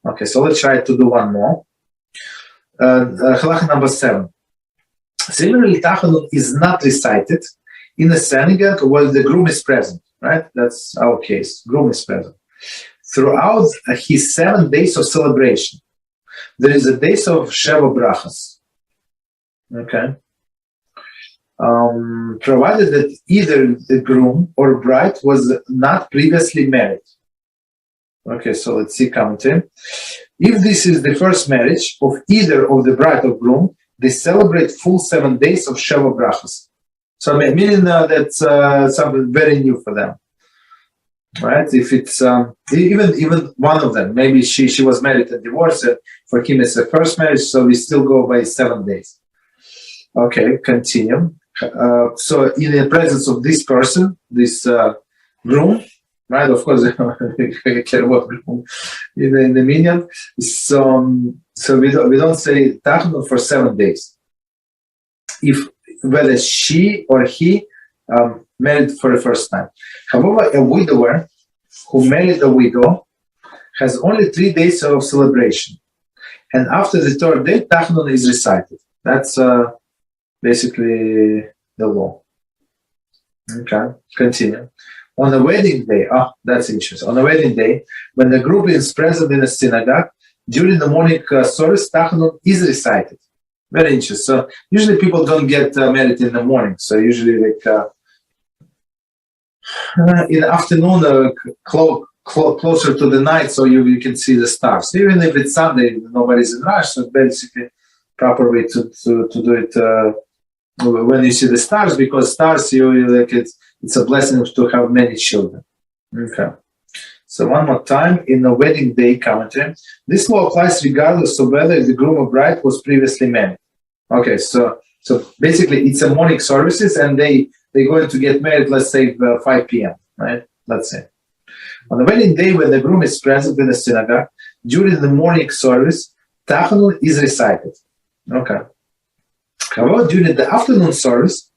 Okay, so let's try to do one more. Halacha number 7. Similarly, Tachanun is not recited in a synagogue where the groom is present, right? That's our case. Groom is present. Throughout his 7 days of celebration, there is a days of Sheva Brachas. Okay. Provided that either the groom or bride was not previously married. Okay, so let's see commentary. If this is the first marriage of either of the bride or groom, they celebrate full 7 days of Sheva Brachas. So meaning that's something very new for them, right? If it's even one of them, maybe she was married and divorced, and for him it's the first marriage, so we still go by 7 days. Okay, continue. So in the presence of this person, this groom, right? Of course, I care about groom in the minyan. So we don't say Tachanun for 7 days. If whether she or he married for the first time. However, a widower who married a widow has only 3 days of celebration, and after the 3rd day, Tachanun is recited. That's basically the law. Okay, continue. On the wedding day, that's interesting. On the wedding day, when the group is present in a synagogue, during the morning service, Tachanun is recited. Very interesting. So usually people don't get married in the morning. So usually like in the afternoon, closer to the night, so you can see the stars. Even if it's Sunday, nobody's in rush. So basically, proper way to do it when you see the stars, because stars, you like it's a blessing to have many children. Okay. So one more time, in the wedding day commentary, this law applies regardless of whether the groom or bride was previously married. Okay, so basically it's a morning services, and they're going to get married, let's say 5 p.m., right? Let's say. On the wedding day, when the groom is present in the synagogue, during the morning service, Tachanun is recited. Okay. However, during the afternoon service,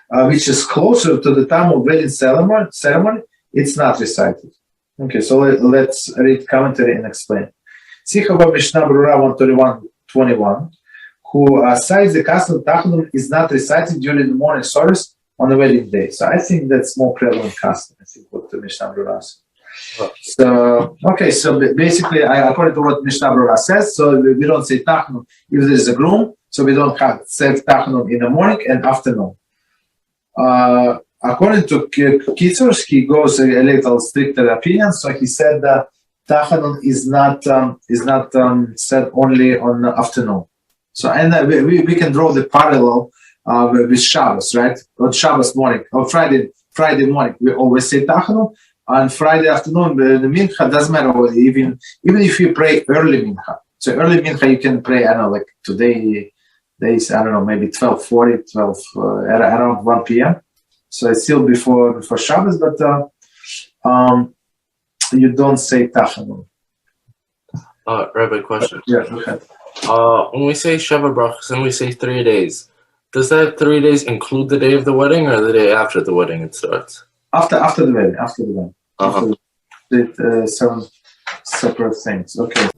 which is closer to the time of wedding ceremony, it's not recited. Okay, so let's read commentary and explain. See how Mishnah Berurah 131:21, who cites the custom Tachanun is not recited during the morning service on the wedding day. So I think that's more prevalent custom. I think what the Mishnah Berurah says. So okay, so basically, according to what Mishnah Berurah says, so we don't say Tachanun if there is a groom, so we don't have say Tachanun in the morning and afternoon. According to Kitzur, he goes a little stricter opinion. So he said that Tachanun is not said only on the afternoon. So and we can draw the parallel with Shabbos, right? On Shabbos morning, or Friday morning, we always say Tachanun. On Friday afternoon, the mincha doesn't matter. Even if you pray early mincha, so early mincha you can pray. I don't know, like today, days I don't know, maybe 12:40, around 1 p.m. So it's still before Shabbos, but you don't say Tachanun. Rabbi, question. Yeah, go ahead. When we say Sheva Brachas and we say 3 days, does that 3 days include the day of the wedding or the day after the wedding it starts? After the wedding. 7 separate things. Okay.